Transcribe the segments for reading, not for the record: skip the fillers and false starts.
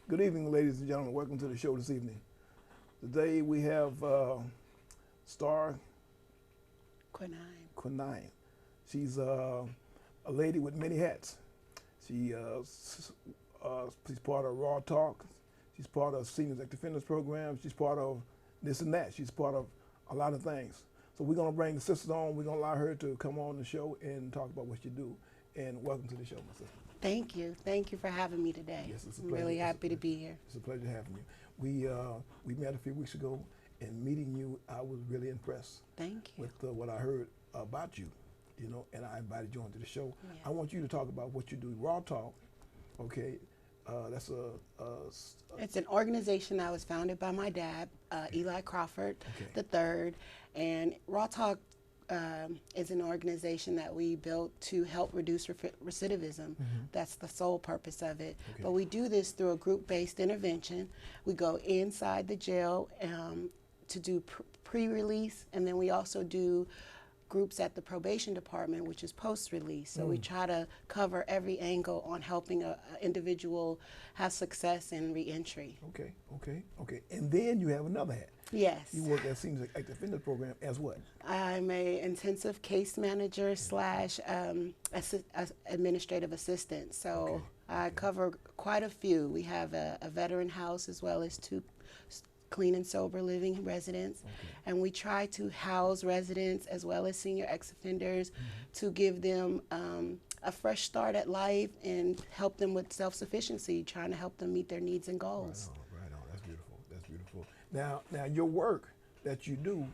Good evening, ladies and gentlemen. Welcome to the show this evening. Today we have Star Quinine. Quinine. She's a lady with many hats. She's part of Raw Talk. She's part of Seniors Active Fitness Program. She's part of this and that. She's part of a lot of things. So we're going to bring the sisters on. We're going to allow her to come on the show and talk about what you do. And welcome to the show, my sister. Thank you. Thank you for having me today. Yes, it's a I'm pleasure. really happy to be here. It's a pleasure having you. We met a few weeks ago, and meeting you, I was really impressed Thank you. with what I heard about you, and I invited you onto the show. Yeah. I want you to talk about what you do, Raw Talk, okay? That's It's an organization that was founded by my dad, Eli Crawford Okay. the third, and Raw Talk is an organization that we built to help reduce recidivism. That's the sole purpose of it. Okay. But we do this through a group-based intervention. We go inside the jail to do pre-release, and then we also do groups at the probation department, which is post-release. So we try to cover every angle on helping an individual have success in reentry. okay. And then you have another hat. Yes. You work at Seniors Active Fitness Program as what? I'm a intensive case manager slash administrative assistant. So Okay. I cover quite a few. We have a veteran house as well as two clean and sober living residents. Okay. And we try to house residents as well as senior ex-offenders to give them a fresh start at life and help them with self-sufficiency, trying to help them meet their needs and goals. Right on. That's beautiful. That's beautiful. Now your work that you do,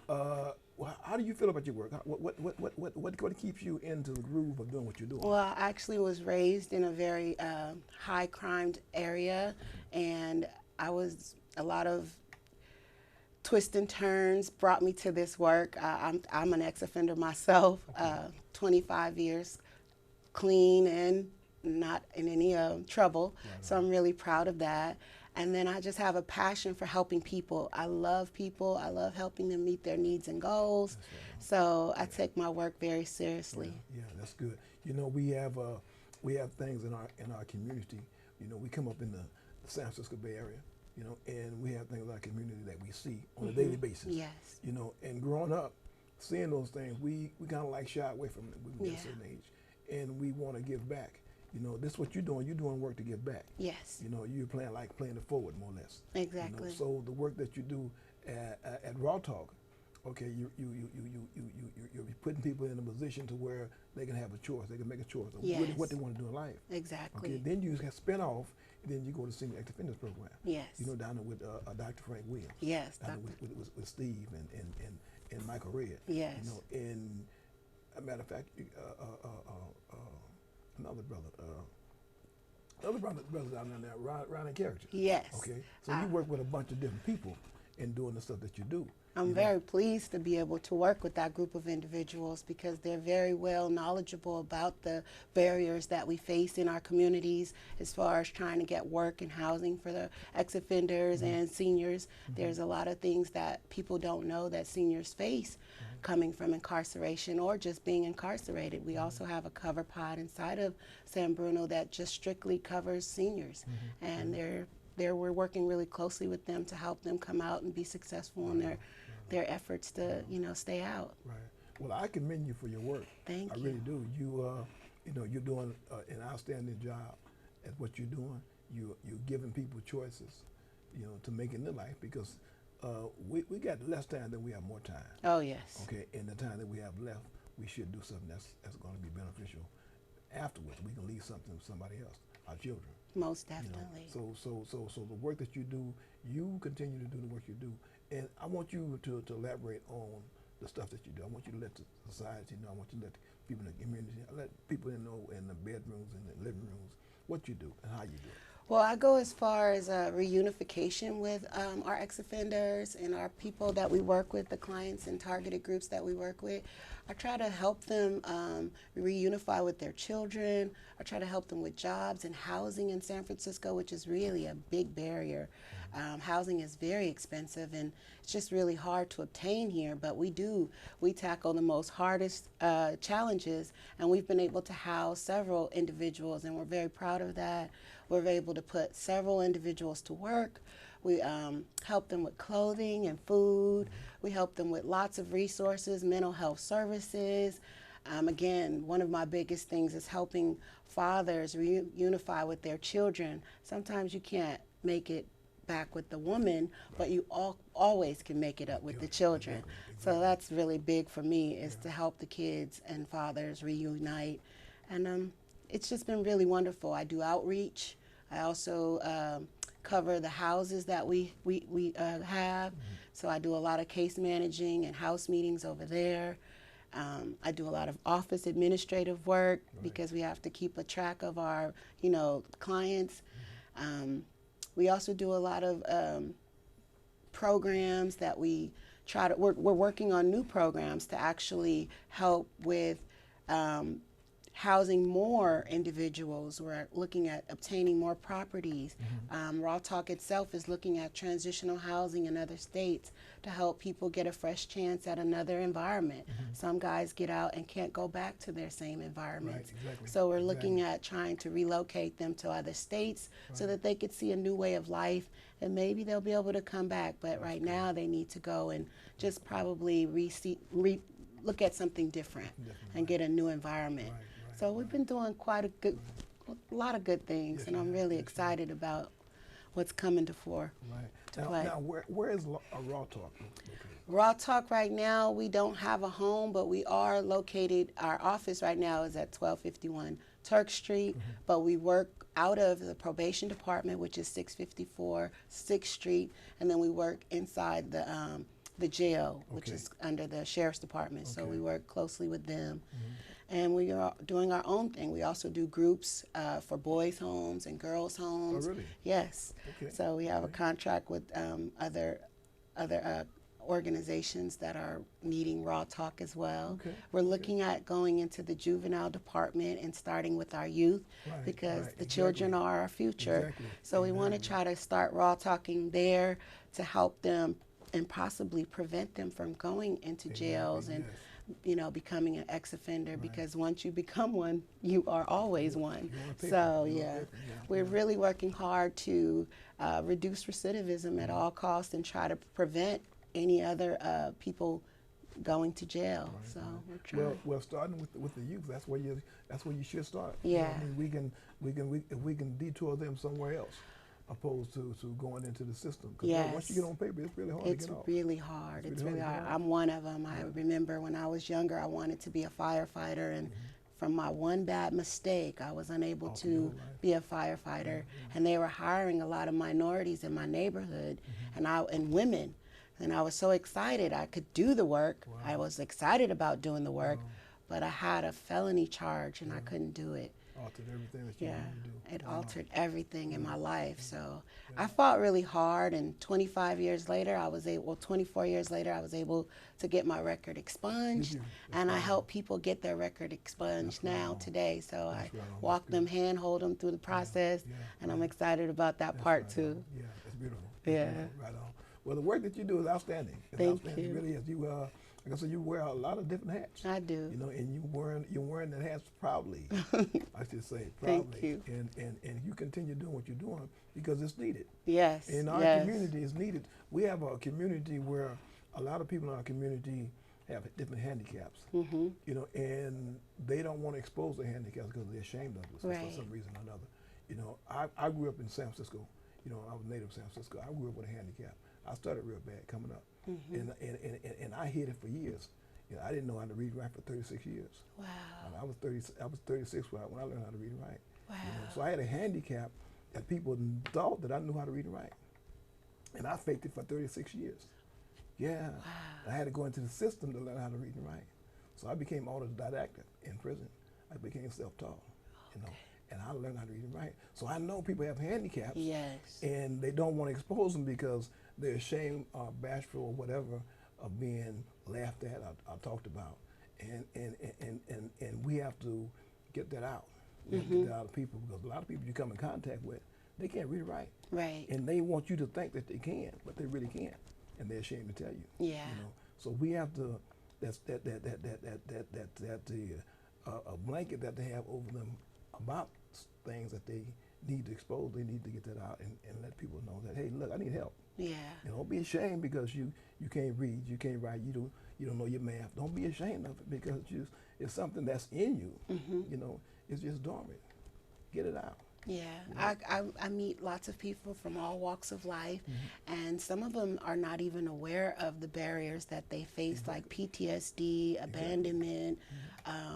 how do you feel about your work? What keeps you into the groove of doing what you're doing? Well, I actually was raised in a very high crime area, and a lot of twists and turns brought me to this work. I'm an ex-offender myself, 25 years clean and not in any trouble, so I'm really proud of that. And then I just have a passion for helping people. I love people. I love helping them meet their needs and goals. So I take my work very seriously. Yeah, that's good. We have things in our community. We come up in the San Francisco Bay Area, and we have things in our community that we see on a daily basis. Yes. And growing up, seeing those things, we kind of like shy away from it when we get a certain age, and we want to give back. This is what you're doing. You're doing work to give back. Yes. You're playing it forward, more or less. Exactly. So the work that you do at Raw Talk, okay, you're putting people in a position to where they can have a choice. They can make a choice of what they want to do in life. Exactly. Okay. Then you can spin off, and then you go to Senior Active Fitness Program. Yes. Down there with Dr. Frank Williams. Yes. Down there with Steve and Michael Red. Yes. And a matter of fact, another brother down there, Ron and Character. Yes. Okay. So you work with a bunch of different people in doing the stuff that you do. I'm very pleased to be able to work with that group of individuals because they're very well knowledgeable about the barriers that we face in our communities as far as trying to get work and housing for the ex-offenders and seniors. There's a lot of things that people don't know that seniors face coming from incarceration or just being incarcerated. We also have a cover pod inside of San Bruno that just strictly covers seniors, and we're working really closely with them to help them come out and be successful in their efforts to stay out. Right. Well, I commend you for your work. Thank you. I really do. You're doing an outstanding job at what you're doing. You're giving people choices, to make in their life because we got less time than we have more time. Oh yes. Okay. And the time that we have left, we should do something that's going to be beneficial. Afterwards, we can leave something to somebody else, our children. Most definitely. So the work that you do, you continue to do the work you do, and I want you to elaborate on the stuff that you do. I want you to let the society know. I want you to let people in the community, let people know in the bedrooms and the living rooms what you do and how you do it. Well, I go as far as reunification with our ex-offenders and our people that we work with, the clients and targeted groups that we work with. I try to help them reunify with their children. I try to help them with jobs and housing in San Francisco, which is really a big barrier. Housing is very expensive and it's just really hard to obtain here, but we tackle the most hardest challenges, and we've been able to house several individuals, and we're very proud of that. we're able to put several individuals to work. We help them with clothing and food. We help them with lots of resources, mental health services. Again, one of my biggest things is helping fathers reunify with their children. Sometimes you can't make it back with the woman, but you always can make it up with the children. Exactly. So that's really big for me, is to help the kids and fathers reunite. And it's just been really wonderful. I do outreach. I also cover the houses that we have. So I do a lot of case managing and house meetings over there. I do a lot of office administrative work because we have to keep a track of our, clients. We also do a lot of programs that we're working on new programs to actually help with housing more individuals. We're looking at obtaining more properties. Raw Talk itself is looking at transitional housing in other states to help people get a fresh chance at another environment. Some guys get out and can't go back to their same environments. Right, exactly. So we're looking at trying to relocate them to other states so that they could see a new way of life, and maybe they'll be able to come back. But right now they need to go and just probably look at something different and get a new environment. So we've been doing quite a lot of good things, and I'm really excited about what's coming to fore. Right. Now where is Raw Talk located? Raw Talk right now, we don't have a home, but we are located, our office right now is at 1251 Turk Street, but we work out of the probation department, which is 654 6th Street, and then we work inside the jail, which is under the sheriff's department. So we work closely with them. And we are doing our own thing. We also do groups for boys' homes and girls' homes. Oh, really? Yes. Okay. So we have a contract with other organizations that are needing Raw Talk as well. We're looking at going into the juvenile department and starting with our youth because the children are our future. So we want to try to start Raw Talking there to help them and possibly prevent them from going into jails and becoming an ex-offender, because once you become one, you are always one. So we're really working hard to reduce recidivism at all costs and try to prevent any other people going to jail. So we're trying. Well, starting with the youth, that's where you should start. Yeah. I mean, we can detour them somewhere else, opposed to going into the system. Because once you get on paper, it's really hard to get off. It's really hard. It's really hard. I'm one of them. I remember when I was younger, I wanted to be a firefighter, and from my one bad mistake, I was unable to be a firefighter. And they were hiring a lot of minorities in my neighborhood, and women. And I was so excited I could do the work. I was excited about doing the work, but I had a felony charge and I couldn't do it. Altered everything that you wanted to do. It altered everything in my life. So I fought really hard, and 24 years later, I was able to get my record expunged, and I help people get their record expunged today. So I walk them, hold them through the process, and I'm excited about that part too. Yeah, that's beautiful. Yeah. Right on. Well, the work that you do is outstanding. Thank you. It really is. You, like I said, you wear a lot of different hats. I do. And you're wearing the hats proudly. I should say proudly. Thank you. And you continue doing what you're doing because it's needed. Yes. In our community, it's needed. We have a community where a lot of people in our community have different handicaps. And they don't want to expose their handicaps because they're ashamed of it for some reason or another. I grew up in San Francisco. I was native of San Francisco. I grew up with a handicap. I started real bad coming up, and I hid it for years. I didn't know how to read and write for 36 years. Wow. I was 36 when I learned how to read and write. Wow. So I had a handicap that people thought that I knew how to read and write, and I faked it for 36 years. Yeah. Wow. I had to go into the system to learn how to read and write. So I became autodidactic in prison. I became self-taught. And I learned how to read and write. So I know people have handicaps, and they don't want to expose them because they're ashamed or bashful or whatever of being laughed at or talked about. And we have to get that out. We have to get that out of people, because a lot of people you come in contact with, they can't read and write. Right. And they want you to think that they can, but they really can't, and they're ashamed to tell you. Yeah. So we have to. That's a blanket that they have over them about things that they need to expose. They need to get that out and let people know that, hey, look, I need help. Yeah. You know, don't be ashamed because you can't read, you can't write, you don't know your math. Don't be ashamed of it because it's something that's in you. You know, it's just dormant. Get it out. Yeah, You know? I meet lots of people from all walks of life, and some of them are not even aware of the barriers that they face, like PTSD, abandonment,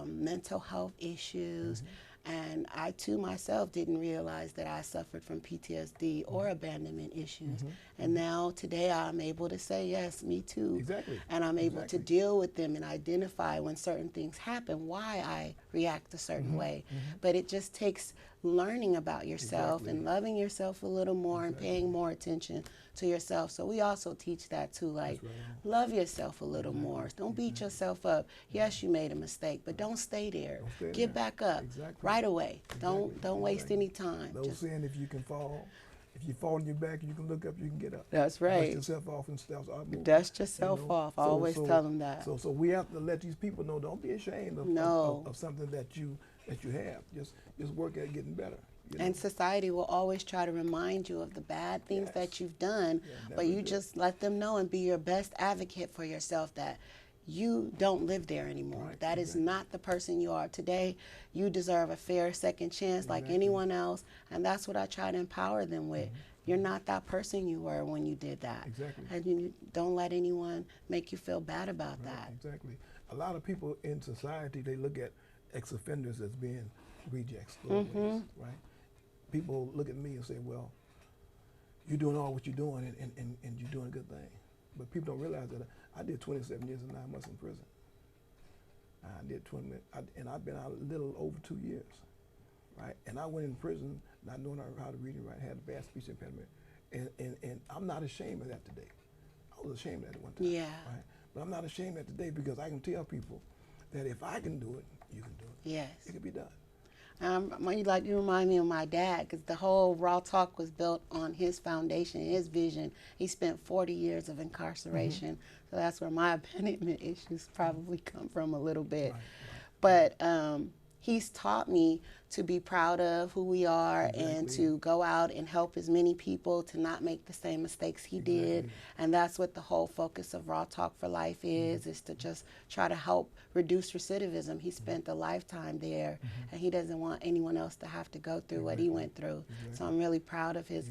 mental health issues. And I, too, myself didn't realize that I suffered from PTSD or abandonment issues. And now, today, I'm able to say, yes, me too. Exactly. And I'm able to deal with them and identify when certain things happen, why I react a certain way. But it just takes learning about yourself and loving yourself a little more and paying more attention to yourself. So we also teach that too, like love yourself a little more. Don't beat yourself up. Yes, you made a mistake, but don't stay there. Get back up right away. Don't waste any time. Those saying if you can fall, if you fall on your back, you can look up, you can get up. That's right. Dust yourself off and start moving. Dust yourself off. I always tell them that. So we have to let these people know, don't be ashamed of something that you have. Just work at getting better. You know? And society will always try to remind you of the bad things that you've done, but you just let them know and be your best advocate for yourself that you don't live there anymore. That is not the person you are today. You deserve a fair second chance like anyone else, and that's what I try to empower them with. You're not that person you were when you did that. And you don't let anyone make you feel bad about that. Exactly. A lot of people in society, they look at ex-offenders as being rejects, throwaways, right? People look at me and say, well, you're doing all what you're doing and you're doing a good thing. But people don't realize that I did 27 years and 9 months in prison. I did and I've been out a little over 2 years, right? And I went in prison not knowing how to read and write, had a bad speech impediment. And I'm not ashamed of that today. I was ashamed of that at one time, right? But I'm not ashamed of that today because I can tell people that if I can do it, you can do it. Yes. It can be done. You remind me of my dad, because the whole Raw Talk was built on his foundation, his vision. He spent 40 years of incarceration, so that's where my abandonment issues probably come from a little bit. But he's taught me to be proud of who we are and to go out and help as many people to not make the same mistakes he did. And that's what the whole focus of Raw Talk for Life is to just try to help reduce recidivism. He spent a lifetime there, and he doesn't want anyone else to have to go through what he went through. So I'm really proud of his,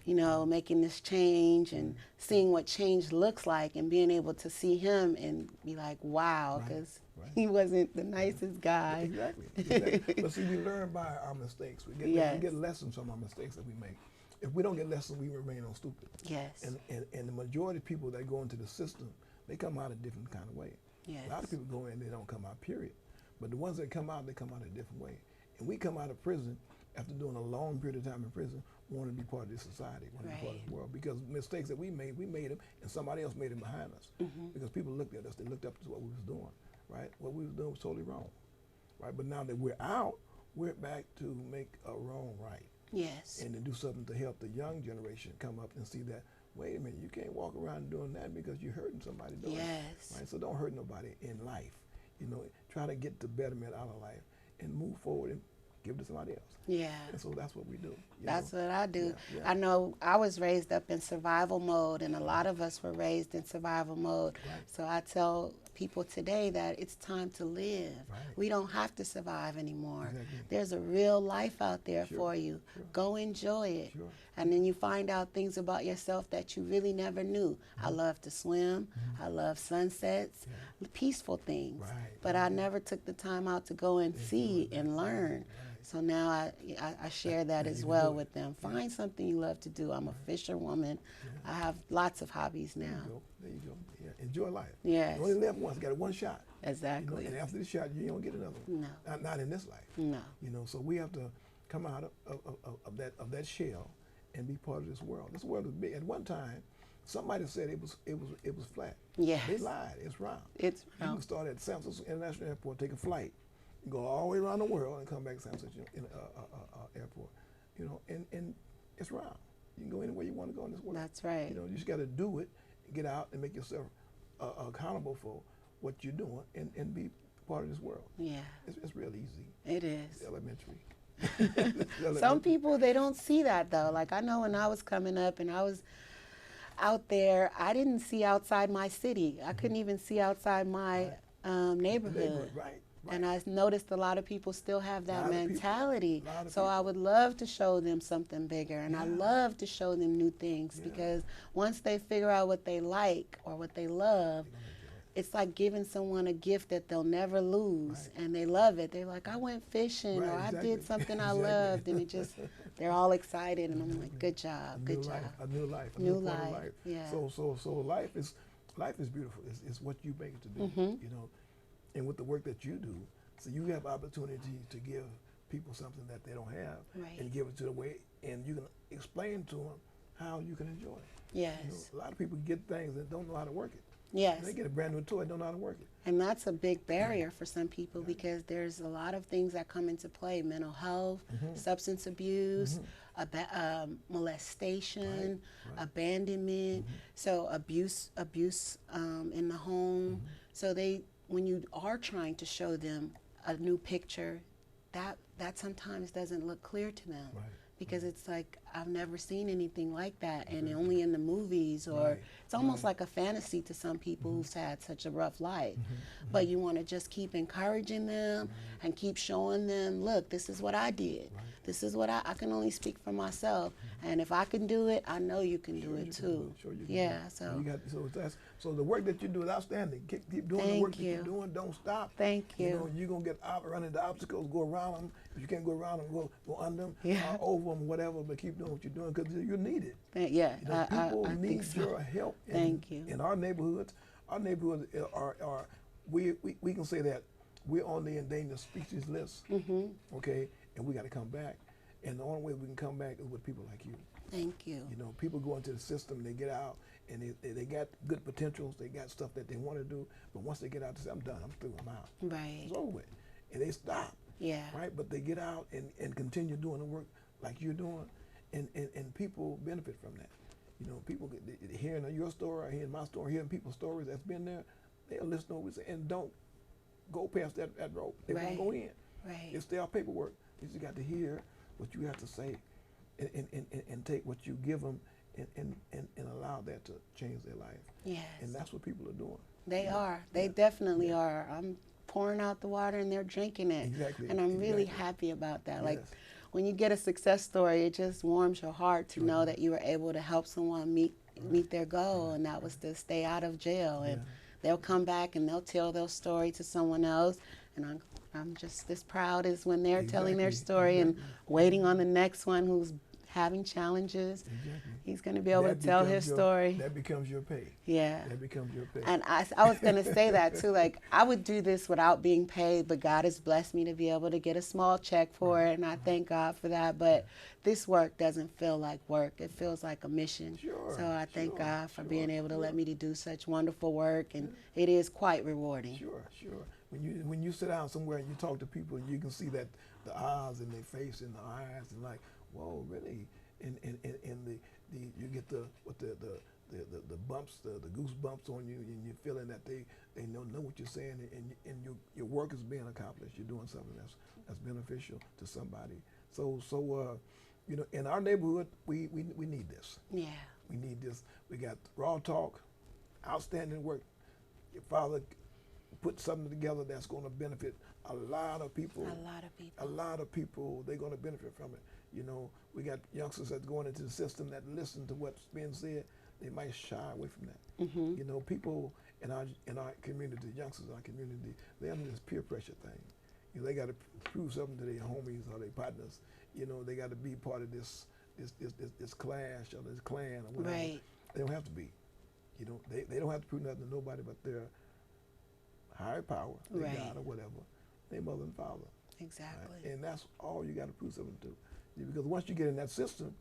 you know, making this change and seeing what change looks like and being able to see him and be like, wow, because he wasn't the nicest guy. Exactly. But see, we learn by our mistakes. We get lessons from our mistakes that we make. If we don't get lessons, we remain on stupid. Yes. And the majority of people that go into the system, they come out a different kind of way. Yes. A lot of people go in, they don't come out, period. But the ones that come out, they come out a different way. And we come out of prison after doing a long period of time in prison, want to be part of this society, want to be part of this world. Because mistakes that we made them, and somebody else made them behind us. Because people looked at us, they looked up to what we was doing, right? What we was doing was totally wrong, right? But now that we're out, we're back to make a wrong right. Yes. And to do something to help the young generation come up and see that, wait a minute, you can't walk around doing that because you're hurting somebody doing it. Right? So don't hurt nobody in life. You know, try to get the betterment out of life and move forward and give it to somebody else. Yeah. And so that's what we do. That's what I do. I know I was raised up in survival mode, and a lot of us were raised in survival mode. So I tell people today that it's time to live. We don't have to survive anymore. There's a real life out there for you. Go enjoy it. And then you find out things about yourself that you really never knew. I love to swim. I love sunsets, peaceful things. But I never took the time out to go and see and learn. So now I share that as well with them. Find something you love to do. I'm a fisherwoman. I have lots of hobbies now. There you go. Yeah. Enjoy life. Yes. You only live once. You got one shot. Exactly. You know, and after this shot, you don't get another one. No. Not in this life. No. You know, so we have to come out of that shell and be part of this world. This world is big. At one time, somebody said it was flat. Yes. They lied. It's round. It's round. You can start at San Francisco International Airport, take a flight, go all the way around the world, and come back to San Francisco Airport. You know, and it's round. You can go anywhere you want to go in this world. That's right. You know, you just got to do it, get out, and make yourself accountable for what you're doing, and be part of this world. Yeah. It's real easy. It is. It's elementary. Some people, they don't see that though. Like I know when I was coming up and I was out there, I didn't see outside my city. I couldn't even see outside my neighborhood. Right. And I noticed a lot of people still have that mentality. So I people. would love to show them something bigger, and I Yeah. love to show them new things Yeah. because once they figure out what they like or what they love, They're gonna enjoy it. it's like giving someone a gift that they'll never lose, Right. and they love it. They're like, I went fishing, or Right, I exactly. did something I Exactly. loved, and it just, they're all excited, and I'm like, good A job, new good job. life, a new life, a New new point of life, life. yeah. So life is beautiful. It's what you make it to be, you know. And with the work that you do, so you have opportunity to give people something that they don't have, Right. and give it to the way, and you can explain to them how you can enjoy it. Yes, You know, a lot of people get things and don't know how to work it. yes. They get a brand new toy and don't know how to work it. And that's a big barrier for some people because there's a lot of things that come into play: mental health, substance abuse, molestation, Right. abandonment, so abuse in the home. So when you are trying to show them a new picture, that sometimes doesn't look clear to them. Right. Because it's like, I've never seen anything like that, and only in the movies, or Right. it's almost like a fantasy to some people who've had such a rough life. But you want to just keep encouraging them and keep showing them, look, this is what I did. Right. This is what I can only speak for myself. And if I can do it, I know you can do Sure it you can too. do it. Sure you can do Yeah, it. so You got, so the work that you do is outstanding. Keep doing the Thank work that you. you're doing. Don't stop. Thank You you. know, you're gonna get run into obstacles, go around them. If you can't go around them, go under them, Yeah. over them, whatever. But keep doing what you're doing because you're needed. Yeah, You know, people I need think so. your help. Thank you. In our neighborhoods, are we can say that we're on the endangered species list. Okay, and we got to come back. And the only way we can come back is with people like you. Thank you. You know, people go into the system, they get out, and they got good potentials, they got stuff that they want to do, but once they get out, they say, I'm done, I'm through, I'm out. Right. It's over with. And they stop, Yeah. right? But they get out and continue doing the work like you're doing, and people benefit from that. You know, people hearing your story, or hearing my story, hearing people's stories that's been there, they'll listen to what we say and don't go past that rope. They won't Right. go in. Right. It's their paperwork. You just got to hear what you have to say and take what you give them and allow that to change their life. Yes. And that's what people are doing. They Yeah. are. They Yeah. definitely are. I'm pouring out the water and they're drinking it. Exactly. And I'm really Exactly. happy about that. Like Yes. when you get a success story, it just warms your heart to Sure know does. that you were able to help someone meet their goal, and that was to stay out of jail. And Yeah. they'll come back and they'll tell their story to someone else. And I'm just as proud as when they're telling their Exactly. story and Exactly. waiting on the next one who's having challenges. Exactly. He's going to be able That to tell becomes his story. That becomes your pay. Yeah. That becomes your pay. And I was going to say that too. Like, I would do this without being paid, but God has blessed me to be able to get a small check for it, and I thank God for that. But this work doesn't feel like work. It feels like a mission. Sure, So I thank sure, God for sure, being able to let sure. me to do such wonderful work, and it is quite rewarding. Sure, sure. When you sit down somewhere and you talk to people, you can see that the eyes in their face and the eyes and like, whoa, really? And the you get the bumps, the goosebumps on you, and you're feeling that they know what you're saying, and your work is being accomplished. You're doing something that's beneficial to somebody. So you know, in our neighborhood, we need this. Yeah. We need this. We got Raw Talk, outstanding work. Your father put something together that's going to benefit a lot of people. A lot of people. A lot of people, they're going to benefit from it. You know, we got youngsters that's going into the system that listen to what's being said. They might shy away from that. Mm-hmm. You know, people in our community, youngsters in our community, they're under this peer pressure thing. You know, they got to prove something to their homies or their partners. You know, they got to be part of this clash or this clan or whatever. Right. They don't have to be. You know, they don't have to prove nothing to nobody but their higher power, their Right. God or whatever, their mother and father. Exactly. Right? And that's all you got to prove something to. Because once you get in that system,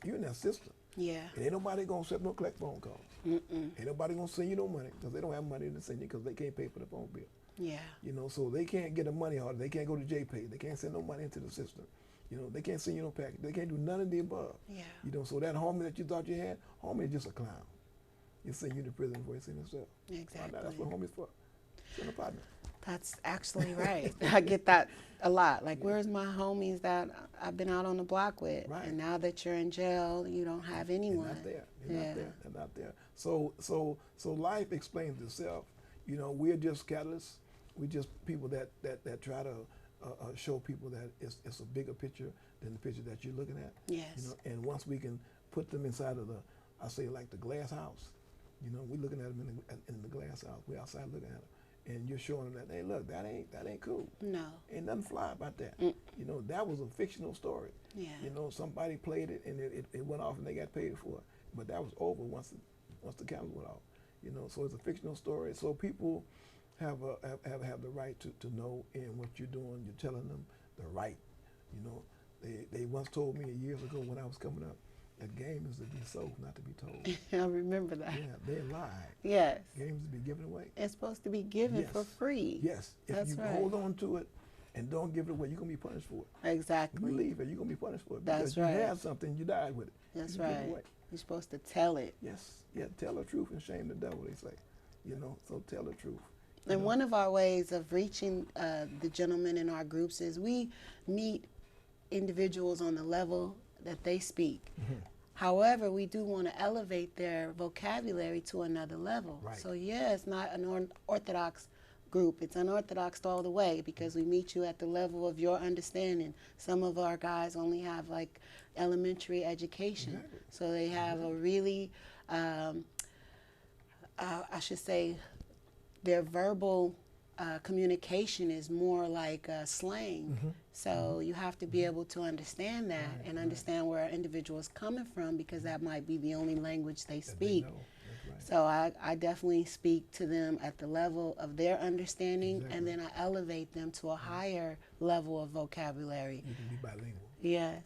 you're in that system. Yeah. And ain't nobody going to collect phone calls. Mm-mm. Ain't nobody going to send you no money because they don't have money to send you because they can't pay for the phone bill. Yeah. You know, so they can't get a money order. They can't go to JPay. They can't send no money into the system. You know, they can't send you no package. They can't do none of the above. Yeah. You know, so that homie that you thought you had, homie is just a clown. He'll send you to prison before he sends himself. Exactly. That's what homie's for. Send a partner. That's actually right. I get that a lot. Like, where's my homies that I've been out on the block with? Right. And now that you're in jail, you don't have anyone. They're not there. They're not there. They're not there. So life explains itself. You know, we're just catalysts. We're just people that try to show people that it's a bigger picture than the picture that you're looking at. Yes. You know, and once we can put them inside of I say like the glass house. You know, we're looking at them in the glass house. We're outside looking at them, and you're showing them that, hey, look, that ain't cool. No. Ain't nothing fly about that. Mm. You know, that was a fictional story. Yeah. You know, somebody played it and it went off and they got paid for it. But that was over once the cameras went off. You know, so it's a fictional story. So people have the right to know in what you're doing. You're telling them the right. You know, they once told me years ago when I was coming up, a game is to be sold, not to be told. I remember that. Yeah, they lie. Yes. Games to be given away. It's supposed to be given Yes. for free. Yes. If That's you right. hold on to it and don't give it away, you're going to be punished for it. Exactly. You leave it, you're going to be punished for it. That's because right. you had something, you died with it. That's You give it right. away. You're supposed to tell it. Yes. Yeah, tell the truth and shame the devil, they say. You know, so tell the truth. You And know? one of our ways of reaching the gentlemen in our groups is we meet individuals on the level that they speak. Mhm. However, we do want to elevate their vocabulary to another level. Right. So yeah, it's not an orthodox group. It's unorthodox all the way because we meet you at the level of your understanding. Some of our guys only have like elementary education. Exactly. So they have a really, I should say, their verbal communication is more like slang. Mhm. So you have to be able to understand that Right, and right. understand where an individual is coming from because that might be the only language they That they speak. know. That's right. So I definitely speak to them at the level of their understanding Exactly. and then I elevate them to a higher level of vocabulary. You can be bilingual. Yes.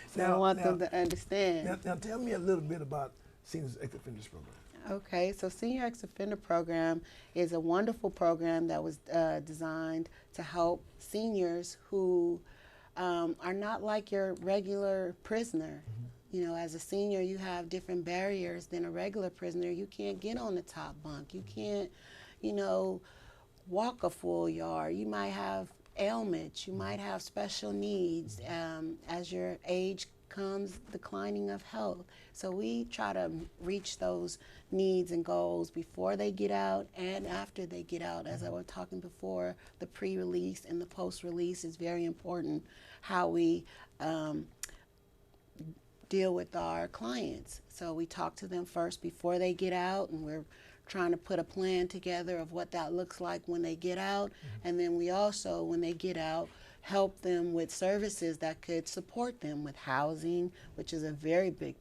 So I Now- want them now- to understand. Now tell me a little bit about Seniors Ex-Offenders Program. Okay, so Senior Ex-Offender Program is a wonderful program that was designed to help seniors who are not like your regular prisoner. Mm-hmm. You know, as a senior, you have different barriers than a regular prisoner. You can't get on the top bunk. You can't, you know, walk a full yard. You might have ailments. You might have special needs. As your age comes declining of health. So we try to reach those needs and goals before they get out and after they get out. As I was talking before, the pre-release and the post-release is very important, how we deal with our clients. So we talk to them first before they get out, and we're trying to put a plan together of what that looks like when they get out. And then we also, when they get out, help them with services that could support them with housing, which is a very big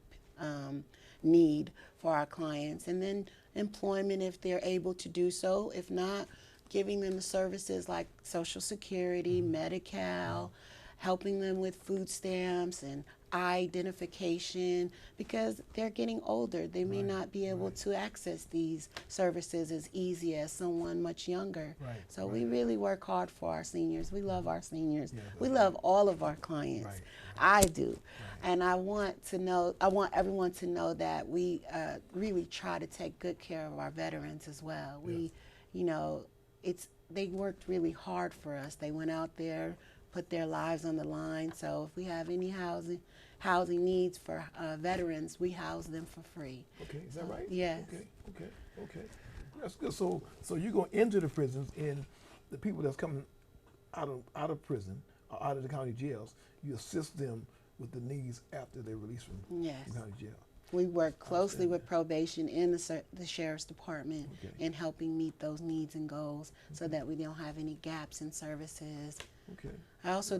need for our clients, and then employment if they're able to do so. If not, giving them the services like Social Security, Medi-Cal, helping them with food stamps and identification, because they're getting older. They may Right, not be able right. to access these services as easy as someone much younger. Right, So right. we really work hard for our seniors. We love our seniors. Yeah, We that's love all of our clients. Right, I do. And I want everyone to know that we really try to take good care of our veterans as well. We, you know, they worked really hard for us. They went out there, put their lives on the line. So if we have any housing needs for veterans, we house them for free. Okay, is that right? Yes. Okay. That's good. So you go into the prisons, and the people that's coming out of prison or out of the county jails, you assist them with the needs after they're released from Yes. the county jail. We work closely Outstanding. with probation and the sheriff's department Okay. in helping meet those needs and goals so that we don't have any gaps in services. Okay. I also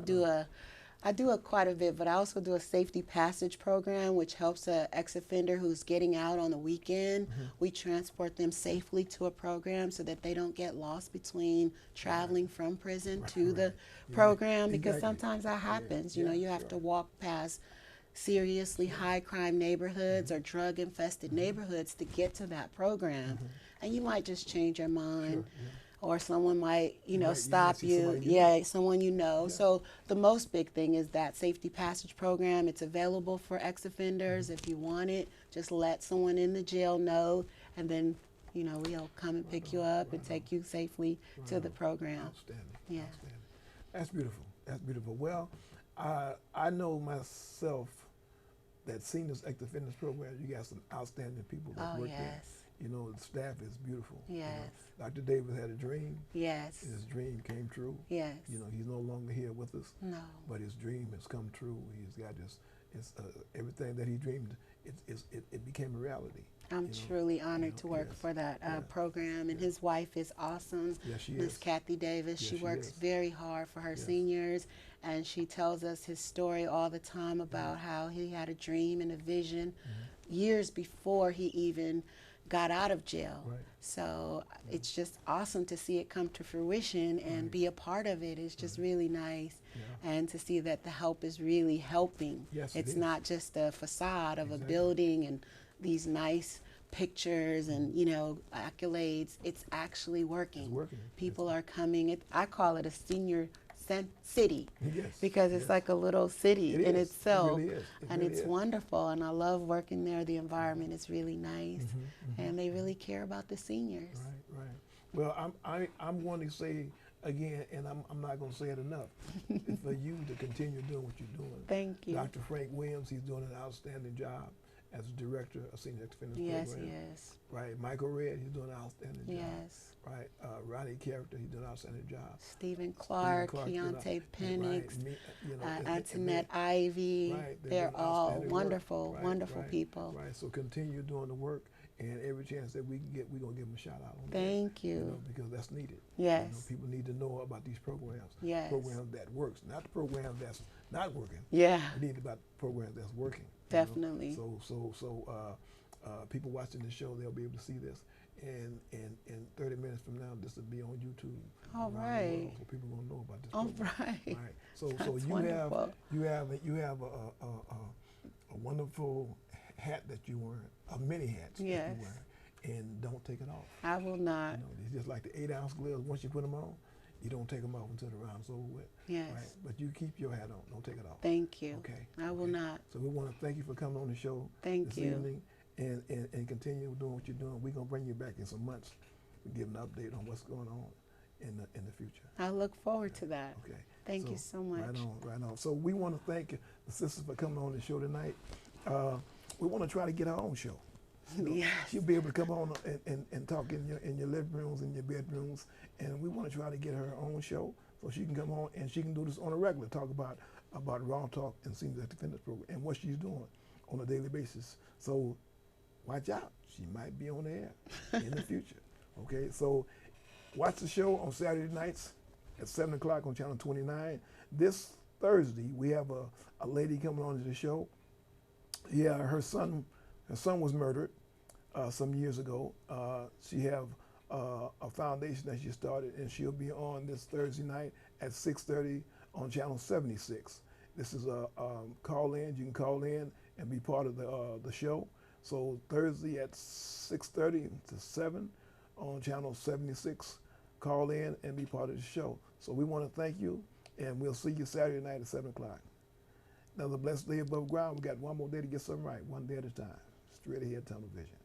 I do it quite a bit, but I also do a safety passage program, which helps an ex-offender who's getting out on the weekend. We transport them safely to a program so that they don't get lost between traveling from prison to the program, because Exactly. sometimes that happens. You know, yeah, you have sure. to walk past seriously high crime neighborhoods or drug infested neighborhoods to get to that program. And you might just change your mind. Sure, Or someone might, you know, might stop see you. somebody you Yeah, someone you know. Yeah. So the most big thing is that safety passage program. It's available for ex-offenders. If you want it, just let someone in the jail know, and then, you know, we'll come and pick you up and take you safely to the program. Outstanding. Yeah. Outstanding. That's beautiful. That's beautiful. Well, I know myself that Seniors Active Fitness Program, you got some outstanding people that Oh, work there. yes. You know, the staff is beautiful. Yes. You know, Dr. Davis had a dream. Yes. And his dream came true. Yes. You know, he's no longer here with us. No. But his dream has come true. He's got this. It's everything that he dreamed. It became a reality. I'm truly honored to work for that program, and his wife is awesome. Yes, she Miss is. Kathy Davis. Yes, she works very hard for her seniors, and she tells us his story all the time about how he had a dream and a vision years before he even got out of jail. Right. So it's just awesome to see it come to fruition and be a part of it. It's just really nice. Yeah. And to see that the help is really helping. Yes, it's it is. not just a facade of a building and these nice pictures and, you know, accolades. It's actually working. It's working. People are coming. I call it a senior city Yes. because it's like a little city It in is. itself. It really is. And really it's is. wonderful, and I love working there. The environment is really nice, and they really care about the seniors. Right, right. Well, I'm going to say again, and I'm not going to say it enough, it's for you to continue doing what you're doing. Thank you. Dr. Frank Williams, he's doing an outstanding job as director of Senior Active Fitness Yes, Program. yes, Right, Michael Red, he's doing an outstanding job. yes. Right, Ronnie Character, he's doing an outstanding job. Stephen Clark, Keontae Penix, Antoinette Ivy. Right, they're doing all outstanding work. wonderful, Right, wonderful right, people. Right, so continue doing the work, and every chance that we can get, we're going to give them a shout out on Thank that, you. know, because that's needed. Yes. You know, people need to know about these programs. Yes. Programs that works, not the program that's not working. Yeah, We need about programs that's working. definitely. You know? So people watching the show, they'll be able to see this. And 30 minutes from now, this will be on YouTube. All around the right. world, so people gonna know about this. All program. right. Right. So That's you wonderful. have a wonderful hat that you wear, many hats that Yes. you wear, and don't take it off. I will not. You know, it's just like the 8-ounce gloves. Once you put them on, you don't take them off until the round's over with. Yes. Right. But you keep your hat on. Don't take it off. Thank you. Okay. I will Okay. not. So we want to thank you for coming on the show Thank this you. evening, and continue doing what you're doing. We're gonna bring you back in some months and give an update on what's going on in the future. I look forward to that. Okay. Thank you so much. Right on, right on. So we want to thank the sisters for coming on the show tonight. We want to try to get our own show. You know, Yes. she'll be able to come on and talk in your living rooms and your bedrooms, and we want to try to get her own show so she can come on and she can do this on a regular, talk about Raw Talk and Seniors Active Fitness Program and what she's doing on a daily basis. So watch out, she might be on the air in the future. Okay, so watch the show on Saturday nights at 7 o'clock on Channel 29. This Thursday, we have a lady coming on to the show. Yeah, her son was murdered some years ago. She have a foundation that she started, and she'll be on this Thursday night at 6:30 on Channel 76. This is a call-in. You can call in and be part of the show. So Thursday at 6:30 to 7 on Channel 76, call in and be part of the show. So we want to thank you, and we'll see you Saturday night at 7 o'clock. Another blessed day above ground. We got one more day to get something right, one day at a time. Straight ahead tunnel vision.